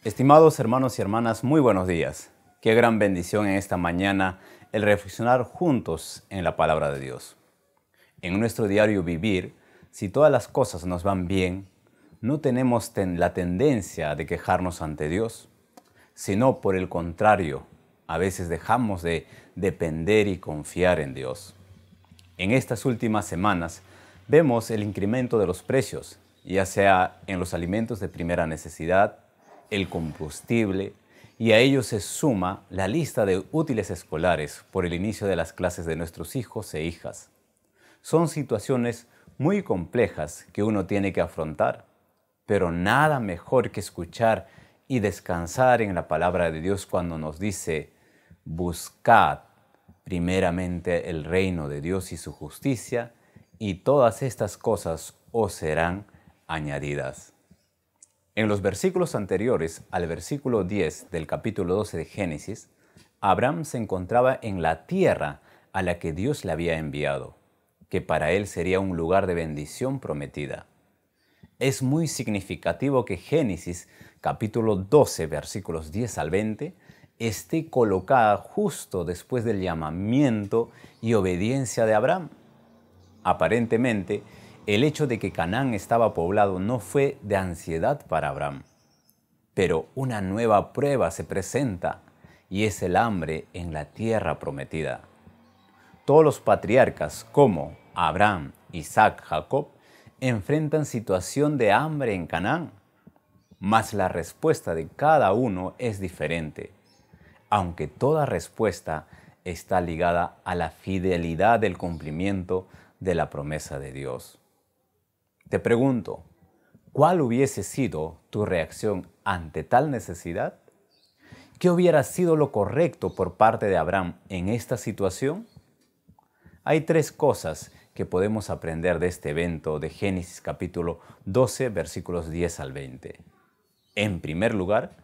Estimados hermanos y hermanas, muy buenos días. Qué gran bendición en esta mañana el reflexionar juntos en la palabra de Dios. En nuestro diario vivir, si todas las cosas nos van bien, no tenemos la tendencia de quejarnos ante Dios, sino por el contrario, a veces dejamos de depender y confiar en Dios. En estas últimas semanas vemos el incremento de los precios, ya sea en los alimentos de primera necesidad, el combustible, y a ello se suma la lista de útiles escolares por el inicio de las clases de nuestros hijos e hijas. Son situaciones muy complejas que uno tiene que afrontar, pero nada mejor que escuchar y descansar en la palabra de Dios cuando nos dice: buscad primeramente el reino de Dios y su justicia, y todas estas cosas os serán añadidas. En los versículos anteriores al versículo 10 del capítulo 12 de Génesis, Abraham se encontraba en la tierra a la que Dios le había enviado, que para él sería un lugar de bendición prometida. Es muy significativo que Génesis capítulo 12 versículos 10 al 20 esté colocada justo después del llamamiento y obediencia de Abraham. Aparentemente, el hecho de que Canaán estaba poblado no fue de ansiedad para Abraham, pero una nueva prueba se presenta y es el hambre en la tierra prometida. Todos los patriarcas como Abraham, Isaac, Jacob enfrentan situación de hambre en Canaán, mas la respuesta de cada uno es diferente, aunque toda respuesta está ligada a la fidelidad del cumplimiento de la promesa de Dios. Te pregunto, ¿cuál hubiese sido tu reacción ante tal necesidad? ¿Qué hubiera sido lo correcto por parte de Abraham en esta situación? Hay tres cosas que podemos aprender de este evento de Génesis capítulo 12, versículos 10 al 20. En primer lugar,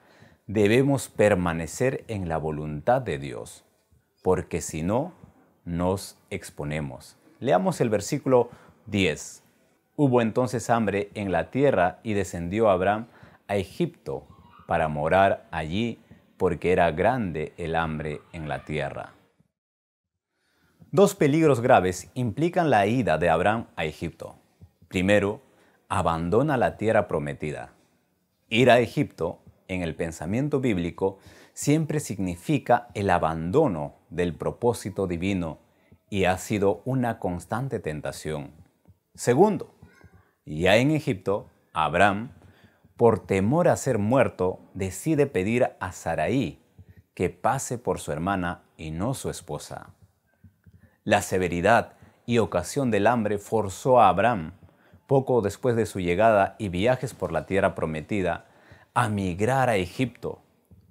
debemos permanecer en la voluntad de Dios, porque si no, nos exponemos. Leamos el versículo 10. Hubo entonces hambre en la tierra y descendió Abraham a Egipto para morar allí, porque era grande el hambre en la tierra. Dos peligros graves implican la ida de Abraham a Egipto. Primero, abandona la tierra prometida. Ir a Egipto, en el pensamiento bíblico, siempre significa el abandono del propósito divino y ha sido una constante tentación. Segundo, ya en Egipto, Abraham, por temor a ser muerto, decide pedir a Sarai que pase por su hermana y no su esposa. La severidad y ocasión del hambre forzó a Abraham, poco después de su llegada y viajes por la tierra prometida, a migrar a Egipto,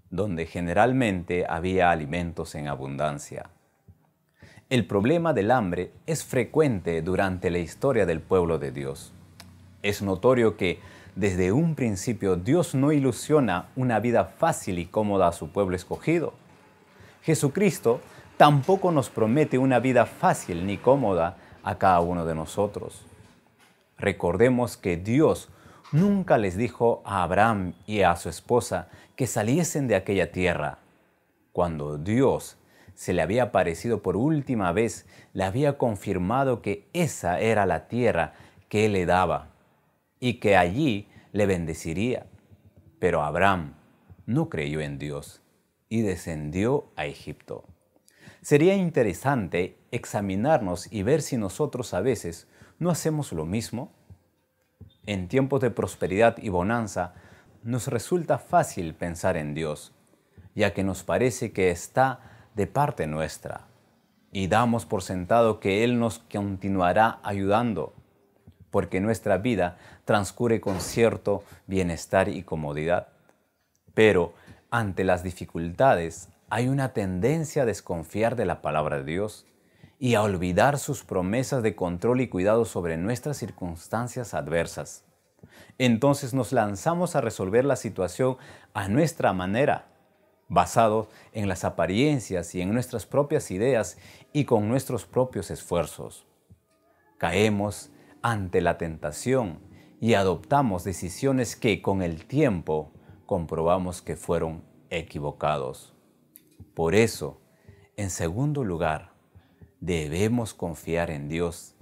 donde generalmente había alimentos en abundancia. El problema del hambre es frecuente durante la historia del pueblo de Dios. Es notorio que desde un principio Dios no ilusiona una vida fácil y cómoda a su pueblo escogido. Jesucristo tampoco nos promete una vida fácil ni cómoda a cada uno de nosotros. Recordemos que Dios nunca les dijo a Abraham y a su esposa que saliesen de aquella tierra. Cuando Dios se le había aparecido por última vez, le había confirmado que esa era la tierra que Él le daba y que allí le bendeciría. Pero Abraham no creyó en Dios y descendió a Egipto. Sería interesante examinarnos y ver si nosotros a veces no hacemos lo mismo. En tiempos de prosperidad y bonanza, nos resulta fácil pensar en Dios, ya que nos parece que está de parte nuestra, y damos por sentado que Él nos continuará ayudando, porque nuestra vida transcurre con cierto bienestar y comodidad. Pero ante las dificultades hay una tendencia a desconfiar de la palabra de Dios y a olvidar sus promesas de control y cuidado sobre nuestras circunstancias adversas. Entonces nos lanzamos a resolver la situación a nuestra manera, basados en las apariencias y en nuestras propias ideas y con nuestros propios esfuerzos. Caemos ante la tentación y adoptamos decisiones que con el tiempo comprobamos que fueron equivocados. Por eso, en segundo lugar, debemos confiar en Dios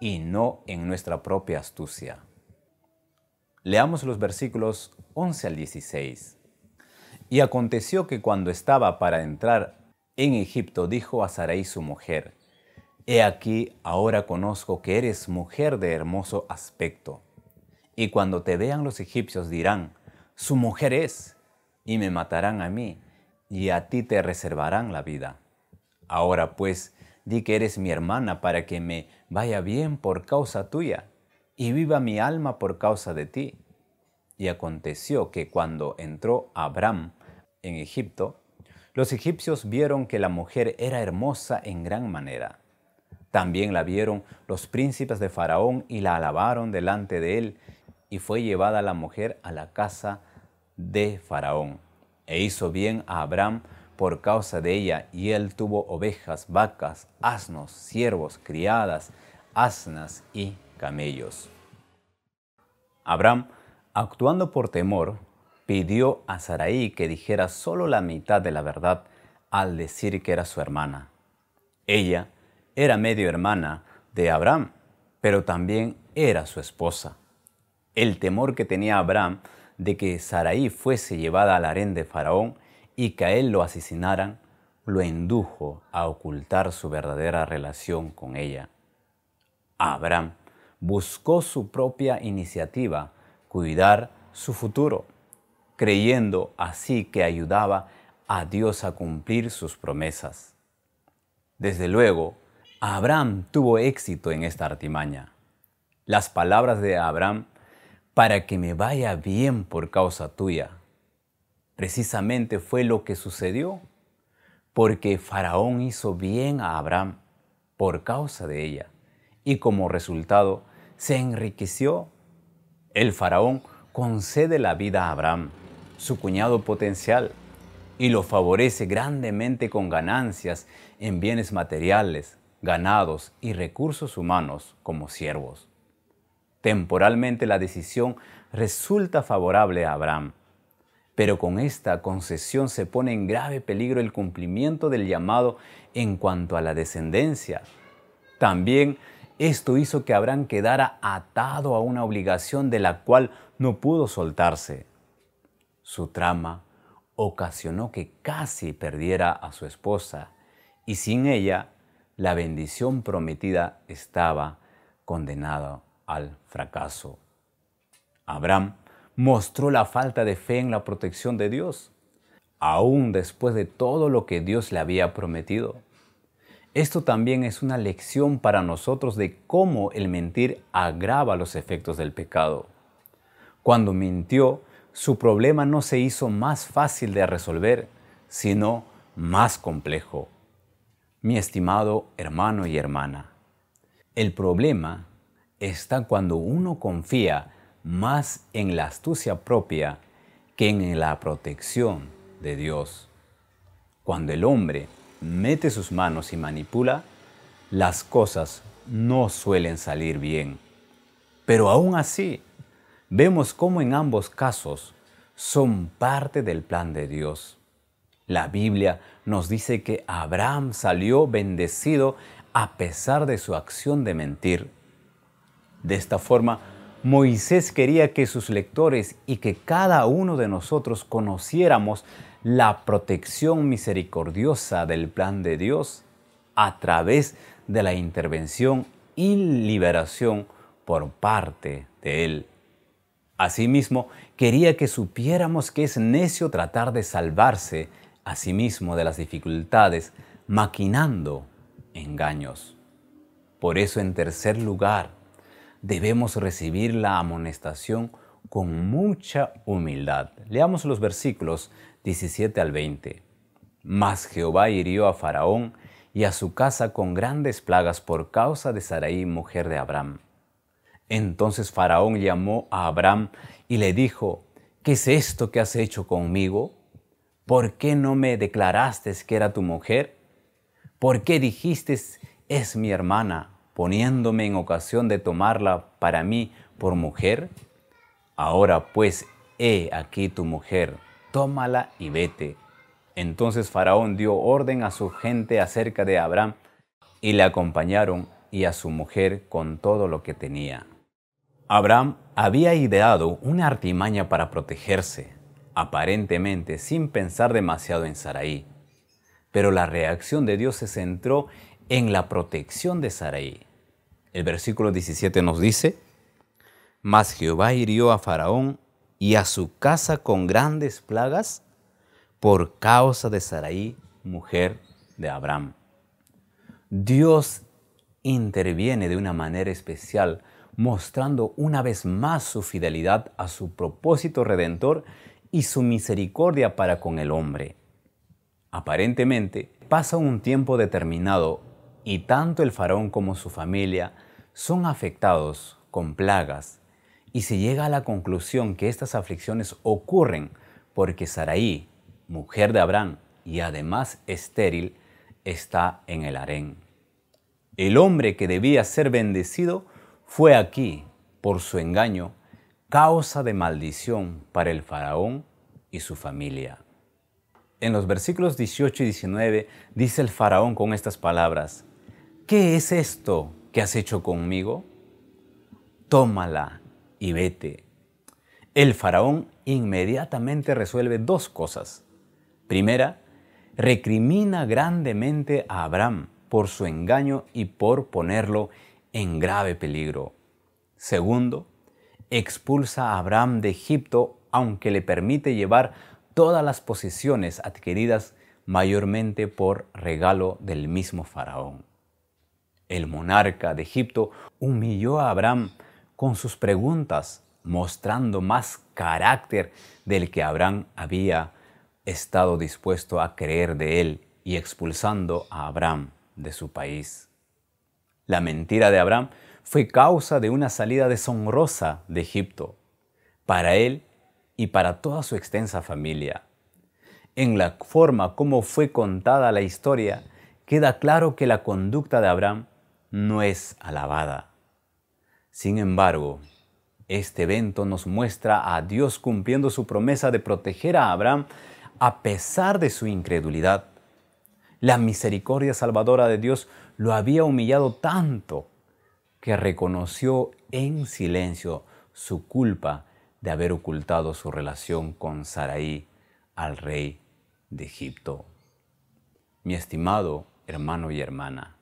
y no en nuestra propia astucia. Leamos los versículos 11 al 16. Y aconteció que cuando estaba para entrar en Egipto, dijo a Sarai su mujer: He aquí, ahora conozco que eres mujer de hermoso aspecto. Y cuando te vean los egipcios dirán: su mujer es, y me matarán a mí, y a ti te reservarán la vida. Ahora pues, di que eres mi hermana para que me vaya bien por causa tuya, y viva mi alma por causa de ti. Y aconteció que cuando entró Abram en Egipto, los egipcios vieron que la mujer era hermosa en gran manera. También la vieron los príncipes de Faraón y la alabaron delante de él, y fue llevada la mujer a la casa de Faraón. E hizo bien a Abram por causa de ella, y él tuvo ovejas, vacas, asnos, siervos, criadas, asnas y camellos. Abram, actuando por temor, pidió a Sarai que dijera solo la mitad de la verdad al decir que era su hermana. Ella era medio hermana de Abram, pero también era su esposa. El temor que tenía Abram de que Sarai fuese llevada al harén de Faraón y que a él lo asesinaran, lo indujo a ocultar su verdadera relación con ella. Abram buscó su propia iniciativa, cuidar su futuro, creyendo así que ayudaba a Dios a cumplir sus promesas. Desde luego, Abram tuvo éxito en esta artimaña. Las palabras de Abram: para que me vaya bien por causa tuya, precisamente fue lo que sucedió, porque Faraón hizo bien a Abram por causa de ella, y como resultado se enriqueció. El Faraón concede la vida a Abram, su cuñado potencial, y lo favorece grandemente con ganancias en bienes materiales, ganados y recursos humanos como siervos. Temporalmente la decisión resulta favorable a Abram, pero con esta concesión se pone en grave peligro el cumplimiento del llamado en cuanto a la descendencia. También esto hizo que Abram quedara atado a una obligación de la cual no pudo soltarse. Su trama ocasionó que casi perdiera a su esposa, y sin ella la bendición prometida estaba condenada al fracaso. Abram mostró la falta de fe en la protección de Dios, aún después de todo lo que Dios le había prometido. Esto también es una lección para nosotros de cómo el mentir agrava los efectos del pecado. Cuando mintió, su problema no se hizo más fácil de resolver, sino más complejo. Mi estimado hermano y hermana, el problema está cuando uno confía más en la astucia propia que en la protección de Dios. Cuando el hombre mete sus manos y manipula, las cosas no suelen salir bien. Pero aún así, vemos cómo en ambos casos son parte del plan de Dios. La Biblia nos dice que Abraham salió bendecido a pesar de su acción de mentir. De esta forma, Moisés quería que sus lectores y que cada uno de nosotros conociéramos la protección misericordiosa del plan de Dios a través de la intervención y liberación por parte de Él. Asimismo, quería que supiéramos que es necio tratar de salvarse a sí mismo de las dificultades, maquinando engaños. Por eso, en tercer lugar, debemos recibir la amonestación con mucha humildad. Leamos los versículos 17 al 20. Mas Jehová hirió a Faraón y a su casa con grandes plagas por causa de Sarai, mujer de Abram. Entonces Faraón llamó a Abram y le dijo: ¿qué es esto que has hecho conmigo? ¿Por qué no me declaraste que era tu mujer? ¿Por qué dijiste es mi hermana, poniéndome en ocasión de tomarla para mí por mujer? Ahora pues «He aquí tu mujer, tómala y vete». Entonces Faraón dio orden a su gente acerca de Abram, y le acompañaron y a su mujer con todo lo que tenía. Abram había ideado una artimaña para protegerse, aparentemente sin pensar demasiado en Sarai. Pero la reacción de Dios se centró en la protección de Sarai. El versículo 17 nos dice: «Mas Jehová hirió a Faraón y a su casa con grandes plagas por causa de Sarai, mujer de Abram». Dios interviene de una manera especial, mostrando una vez más su fidelidad a su propósito redentor y su misericordia para con el hombre. Aparentemente, pasa un tiempo determinado y tanto el faraón como su familia son afectados con plagas, y se llega a la conclusión que estas aflicciones ocurren porque Sarai, mujer de Abram y además estéril, está en el harén. El hombre que debía ser bendecido fue aquí, por su engaño, causa de maldición para el faraón y su familia. En los versículos 18 y 19 dice el faraón con estas palabras: «¿Qué es esto que has hecho conmigo? Tómala y vete». El faraón inmediatamente resuelve dos cosas. Primera, recrimina grandemente a Abram por su engaño y por ponerlo en grave peligro. Segundo, expulsa a Abram de Egipto, aunque le permite llevar todas las posesiones adquiridas mayormente por regalo del mismo faraón. El monarca de Egipto humilló a Abram con sus preguntas, mostrando más carácter del que Abram había estado dispuesto a creer de él, y expulsando a Abram de su país. La mentira de Abram fue causa de una salida deshonrosa de Egipto, para él y para toda su extensa familia. En la forma como fue contada la historia, queda claro que la conducta de Abram no es alabada. Sin embargo, este evento nos muestra a Dios cumpliendo su promesa de proteger a Abram a pesar de su incredulidad. La misericordia salvadora de Dios lo había humillado tanto que reconoció en silencio su culpa de haber ocultado su relación con Sarai al rey de Egipto. Mi estimado hermano y hermana,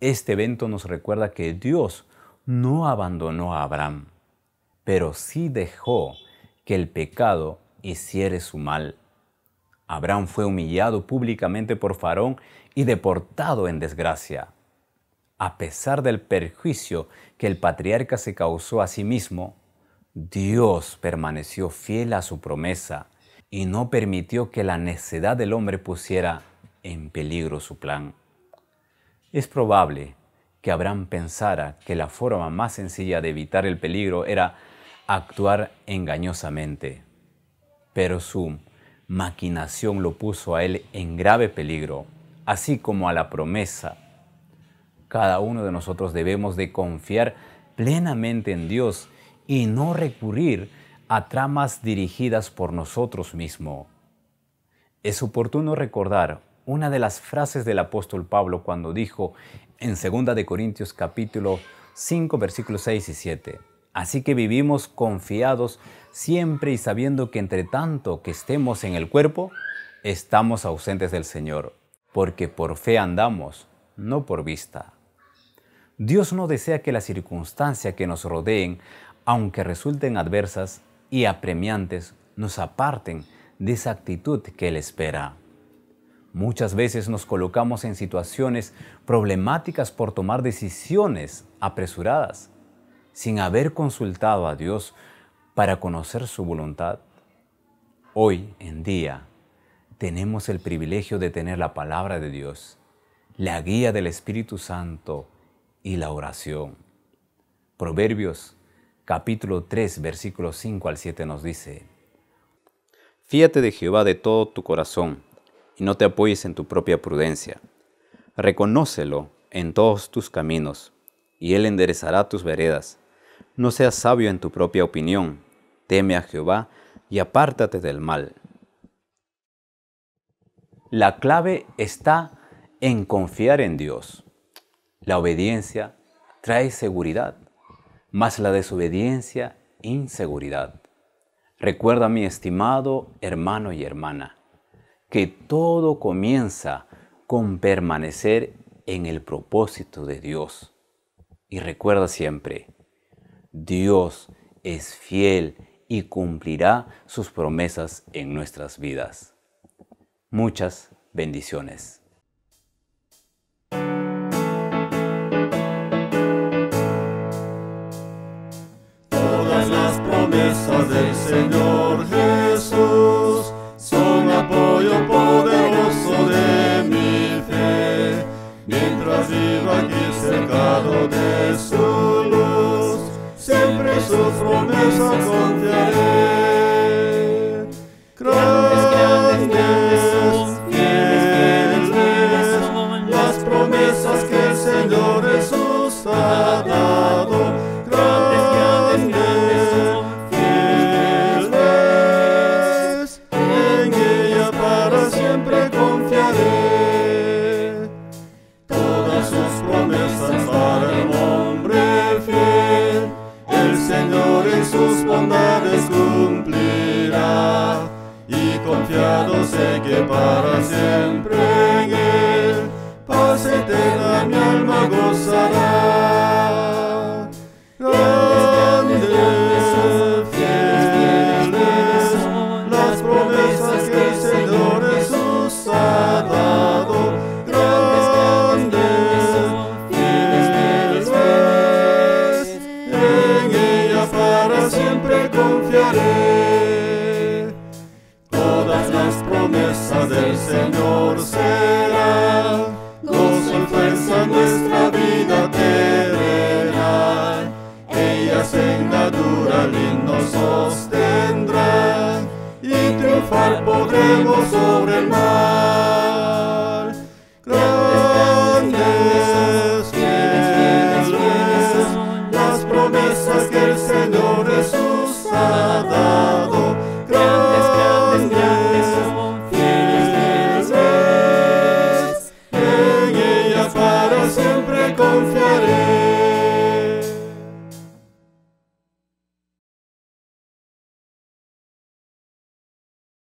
este evento nos recuerda que Dios no abandonó a Abram, pero sí dejó que el pecado hiciera su mal. Abram fue humillado públicamente por Faraón y deportado en desgracia. A pesar del perjuicio que el patriarca se causó a sí mismo, Dios permaneció fiel a su promesa y no permitió que la necedad del hombre pusiera en peligro su plan. Es probable que Abram pensara que la forma más sencilla de evitar el peligro era actuar engañosamente, pero su maquinación lo puso a él en grave peligro, así como a la promesa. Cada uno de nosotros debemos de confiar plenamente en Dios y no recurrir a tramas dirigidas por nosotros mismos. Es oportuno recordar una de las frases del apóstol Pablo cuando dijo en 2 de Corintios capítulo 5 versículos 6 y 7: «Así que vivimos confiados siempre y sabiendo que entre tanto que estemos en el cuerpo, estamos ausentes del Señor, porque por fe andamos, no por vista». Dios no desea que las circunstancias que nos rodeen, aunque resulten adversas y apremiantes, nos aparten de esa actitud que Él espera. Muchas veces nos colocamos en situaciones problemáticas por tomar decisiones apresuradas, sin haber consultado a Dios para conocer su voluntad. Hoy en día tenemos el privilegio de tener la palabra de Dios, la guía del Espíritu Santo y la oración. Proverbios capítulo 3 versículos 5 al 7 nos dice: «Fíate de Jehová de todo tu corazón y no te apoyes en tu propia prudencia. Reconócelo en todos tus caminos y Él enderezará tus veredas. No seas sabio en tu propia opinión. Teme a Jehová y apártate del mal. La clave está en confiar en Dios. La obediencia trae seguridad, mas la desobediencia, inseguridad. Recuerda, mi estimado hermano y hermana, que todo comienza con permanecer en el propósito de Dios. Y recuerda siempre, Dios es fiel y cumplirá sus promesas en nuestras vidas. Muchas bendiciones. Todas las promesas del Señor Jesús son apoyo poderoso de mi fe. Mientras viva aquí cercado de su luz, siempre sus promesas confiaré. Grandes, fieles, las promesas que el Señor Jesús ha dado. Fieles, en ella para siempre confiaré. Todas sus promesas para el hombre fiel, el Señor en sus bondades cumplirá. Y confiado sé que para siempre en Él, paz eterna mi alma gozará. Grandes, fieles, las promesas que el Señor Jesús ha dado. Grandes, fieles, en ella para siempre confiaré. Todas las promesas del Señor serán gozo y fuerza nuestra